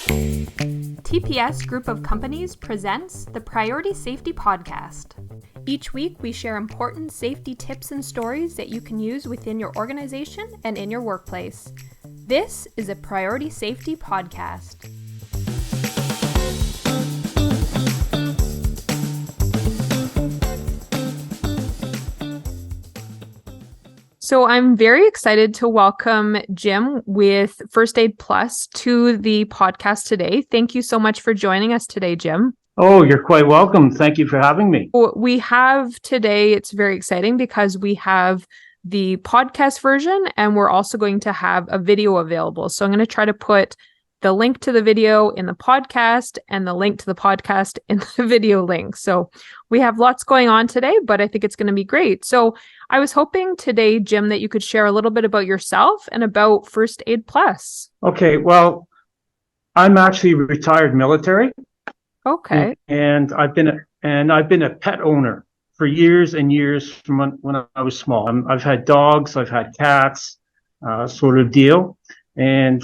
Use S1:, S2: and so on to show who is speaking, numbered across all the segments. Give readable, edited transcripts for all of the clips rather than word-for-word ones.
S1: TPS Group of Companies presents the Priority Safety Podcast. Each week, we share important safety tips and stories that you can use within your organization and in your workplace. This is a Priority Safety Podcast. So I'm very excited to welcome Jim with First Aid Plus to the podcast today. Thank you so much for joining us today, Jim.
S2: Oh, you're quite welcome. Thank you for having me.
S1: We have today, it's very exciting because we have the podcast version and we're also going to have a video available. So I'm going to try to put the link to the video in the podcast and the link to the podcast in the video link. So we have lots going on today, but I think it's going to be great. So I was hoping today, Jim, that you could share a little bit about yourself and about First Aid Plus.
S2: Okay, well, I'm actually retired military.
S1: Okay.
S2: And I've been a pet owner for years and years from when I was small. I've had dogs, I've had cats, sort of deal. And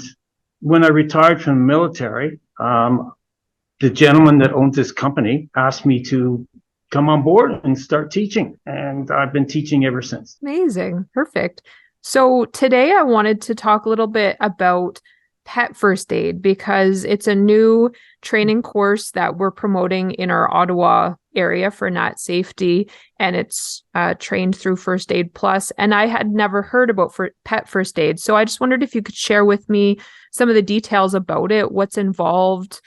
S2: when I retired from the military, the gentleman that owns this company asked me to come on board and start teaching. And I've been teaching ever since.
S1: Amazing. Perfect. So today I wanted to talk a little bit about pet first aid because it's a new training course that we're promoting in our Ottawa area for NATT safety, and it's trained through First Aid Plus. And I had never heard about pet first aid. So I just wondered if you could share with me some of the details about it, what's involved,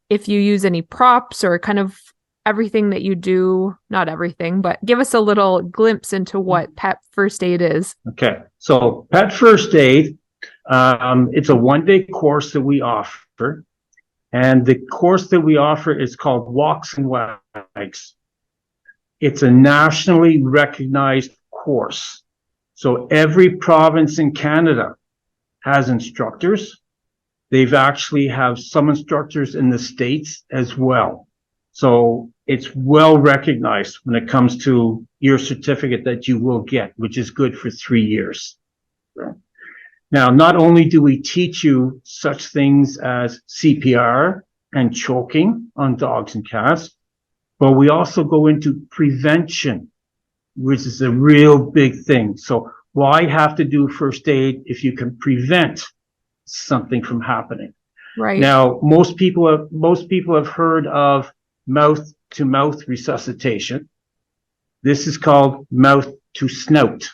S1: if you use any props or kind of everything that you do, not everything, but give us a little glimpse into what pet first aid is.
S2: Okay. So pet first aid, it's a one-day course that we offer. And the course that we offer is called Walks and Wags. It's a nationally recognized course. So every province in Canada has instructors. They've actually have some instructors in the States as well. So it's well recognized when it comes to your certificate that you will get, which is good for 3 years. Now, not only do we teach you such things as CPR and choking on dogs and cats, but we also go into prevention, which is a real big thing. So why have to do first aid if you can prevent something from happening?
S1: Right.
S2: Now, most people have heard of mouth-to-mouth resuscitation. This is called mouth-to-snout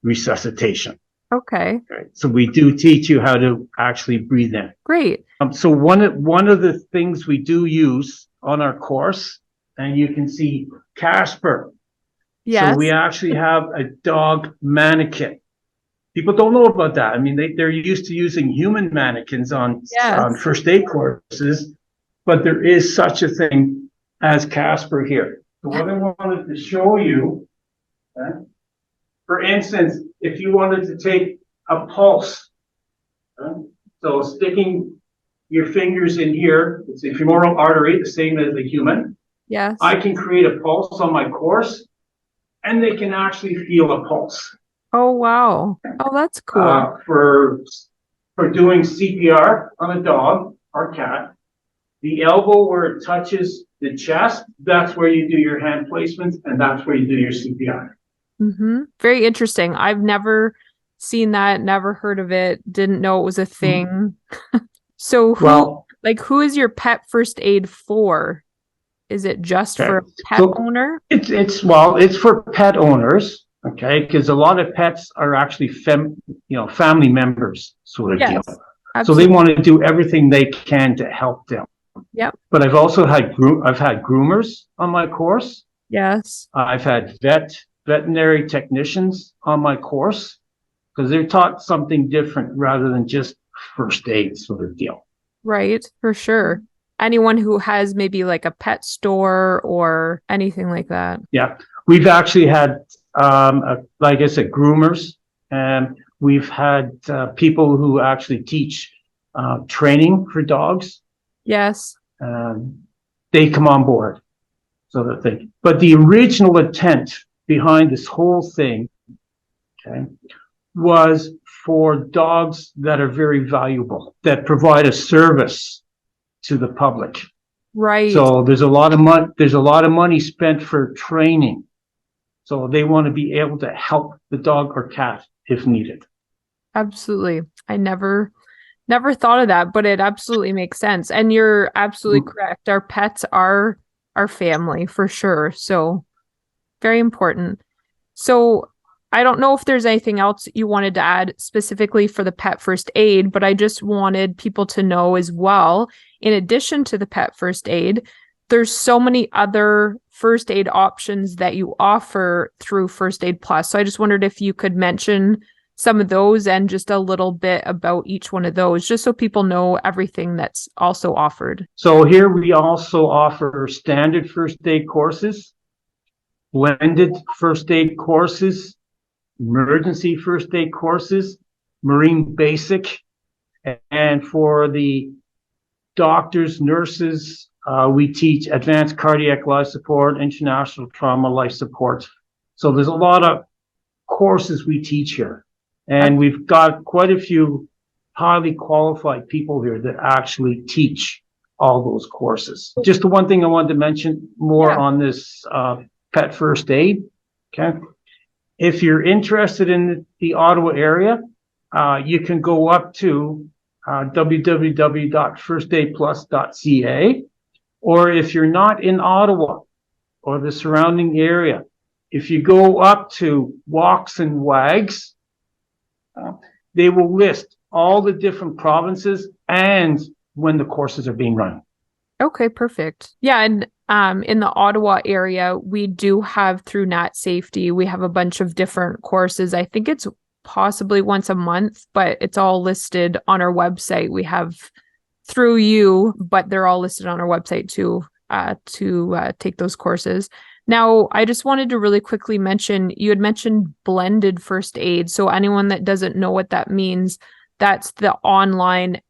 S2: resuscitation.
S1: Okay.
S2: Right. So we do teach you how to actually breathe in.
S1: Great.
S2: So one of the things we do use on our course, and you can see Casper.
S1: Yes.
S2: So we actually have a dog mannequin. People don't know about that. I mean, they're used to using human mannequins on first aid courses, but there is such a thing as Casper here. So what I wanted to show you, for instance, if you wanted to take a pulse, so sticking your fingers in here, it's a femoral artery, the same as a human.
S1: Yes.
S2: I can create a pulse on my course, and they can actually feel a pulse.
S1: Oh, wow. Oh, that's cool.
S2: For doing CPR on a dog or cat, the elbow where it touches the chest, that's where you do your hand placements, and that's where you do your CPR.
S1: Mm-hmm. Very interesting. I've never seen that, never heard of it, didn't know it was a thing. So who is your pet first aid for? Is it just for a pet owner?
S2: It's for pet owners, okay? Because a lot of pets are actually family members sort of deal.
S1: Absolutely.
S2: So they want to do everything they can to help them.
S1: Yep.
S2: But I've also had groomers on my course.
S1: Yes.
S2: I've had veterinary technicians on my course because they're taught something different rather than just first aid sort of deal. Right,
S1: for sure. Anyone who has maybe like a pet store or anything like that.
S2: Yeah, we've actually had, like I said, groomers, and we've had people who actually teach training for dogs.
S1: Yes.
S2: They come on board. But the original intent behind this whole thing, okay, was for dogs that are very valuable, that provide a service to the public.
S1: Right.
S2: So there's a lot of money. There's a lot of money spent for training. So they want to be able to help the dog or cat if needed.
S1: Absolutely. I never thought of that, but it absolutely makes sense. And you're absolutely correct. Our pets are our family for sure. So very important. So I don't know if there's anything else you wanted to add specifically for the pet first aid, but I just wanted people to know as well, in addition to the pet first aid, there's so many other first aid options that you offer through First Aid Plus. So I just wondered if you could mention some of those and just a little bit about each one of those, just so people know everything that's also offered.
S2: So here we also offer standard first aid courses, blended first aid courses, emergency first aid courses, marine basic, and for the doctors, nurses, we teach advanced cardiac life support, international trauma life support. So there's a lot of courses we teach here. And we've got quite a few highly qualified people here that actually teach all those courses. Just the one thing I wanted to mention more on this pet first aid. Okay. If you're interested in the Ottawa area, you can go up to www.firstaidplus.ca. Or if you're not in Ottawa or the surrounding area, if you go up to Walks and Wags, they will list all the different provinces and when the courses are being run.
S1: Okay, perfect. Yeah, and in the Ottawa area, we do have through NATT Safety, we have a bunch of different courses. I think it's possibly once a month, but it's all listed on our website. We have through you, but they're all listed on our website too, to take those courses. Now, I just wanted to really quickly mention, you had mentioned blended first aid. So anyone that doesn't know what that means, that's the online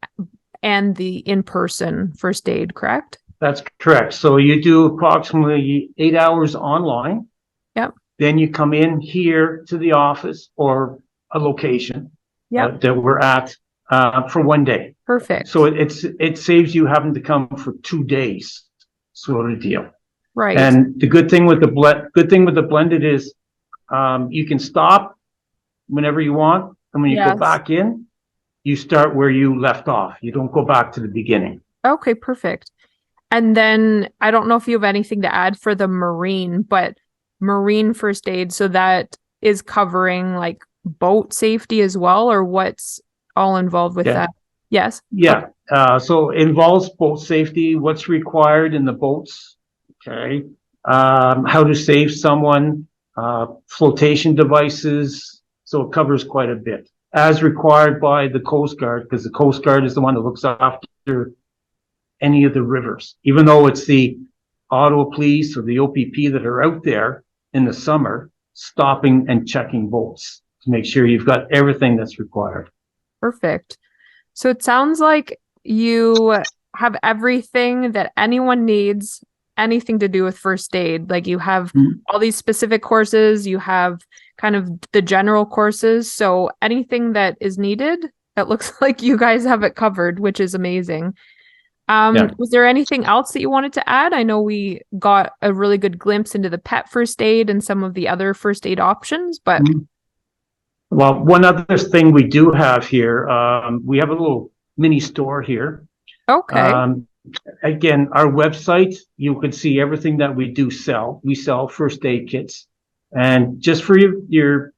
S1: and the in-person first aid, correct?
S2: That's correct. So you do approximately 8 hours online.
S1: Yep.
S2: Then you come in here to the office or a location that we're at for 1 day.
S1: Perfect.
S2: So it saves you having to come for 2 days, sort of deal.
S1: Right.
S2: And the good thing with the blended is you can stop whenever you want, and when you go back in, you start where you left off. You don't go back to the beginning.
S1: Okay, perfect. And then I don't know if you have anything to add for the marine, but marine first aid, so that is covering like boat safety as well, or what's all involved with that? Yes.
S2: Yeah. So it involves boat safety, what's required in the boats. Okay. How to save someone, flotation devices. So it covers quite a bit as required by the Coast Guard, because the Coast Guard is the one that looks after any of the rivers, even though it's the Ottawa Police or the OPP that are out there in the summer, stopping and checking boats to make sure you've got everything that's required.
S1: Perfect. So it sounds like you have everything that anyone needs, anything to do with first aid. Like you have all these specific courses, you have kind of the general courses. So anything that is needed, it looks like you guys have it covered, which is amazing. Was there anything else that you wanted to add? I know we got a really good glimpse into the pet first aid and some of the other first aid options, but
S2: well, one other thing we do have here, we have a little mini store here.
S1: Okay.
S2: Again, our website, you can see everything that we do sell. We sell first aid kits. And just for your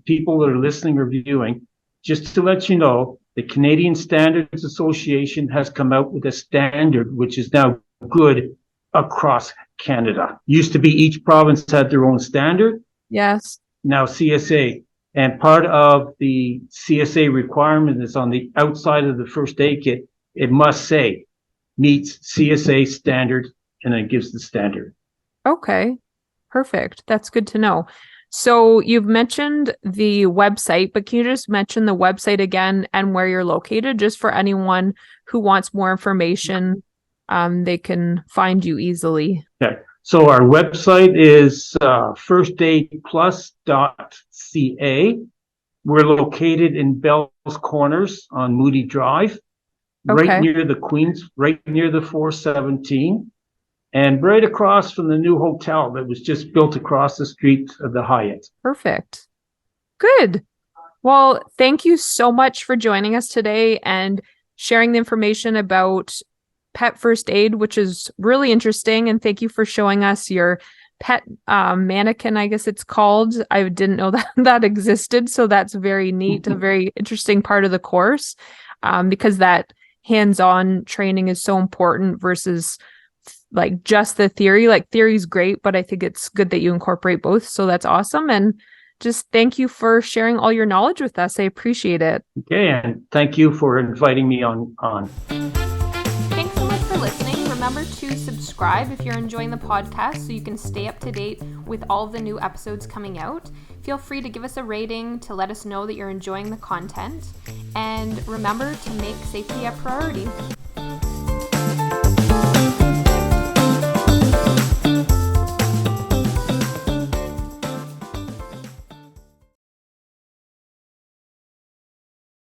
S2: people that are listening or viewing, just to let you know, the Canadian Standards Association has come out with a standard which is now good across Canada. Used to be each province had their own standard.
S1: Yes.
S2: Now CSA. And part of the CSA requirement is on the outside of the first aid kit, it must say meets CSA standard, and it gives the standard.
S1: Okay, perfect. That's good to know. So you've mentioned the website, but can you just mention the website again and where you're located, just for anyone who wants more information, they can find you easily.
S2: Okay. So our website is firstaidplus.ca. We're located in Bell's Corners on Moody Drive.
S1: Okay.
S2: right near the 417, and right across from the new hotel that was just built across the street of the Hyatt.
S1: Perfect. Good. Well, thank you so much for joining us today and sharing the information about pet first aid, which is really interesting. And thank you for showing us your pet mannequin, I guess it's called. I didn't know that that existed. So that's very neat, a very interesting part of the course, because that hands-on training is so important versus like just the theory. Like theory is great, but I think it's good that you incorporate both. So that's awesome. And just thank you for sharing all your knowledge with us. I appreciate it.
S2: Okay, and thank you for inviting me on.
S1: Thanks so much for listening. Remember to subscribe if you're enjoying the podcast so you can stay up to date with all of the new episodes coming out. Feel free to give us a rating to let us know that you're enjoying the content. And remember to make safety a priority.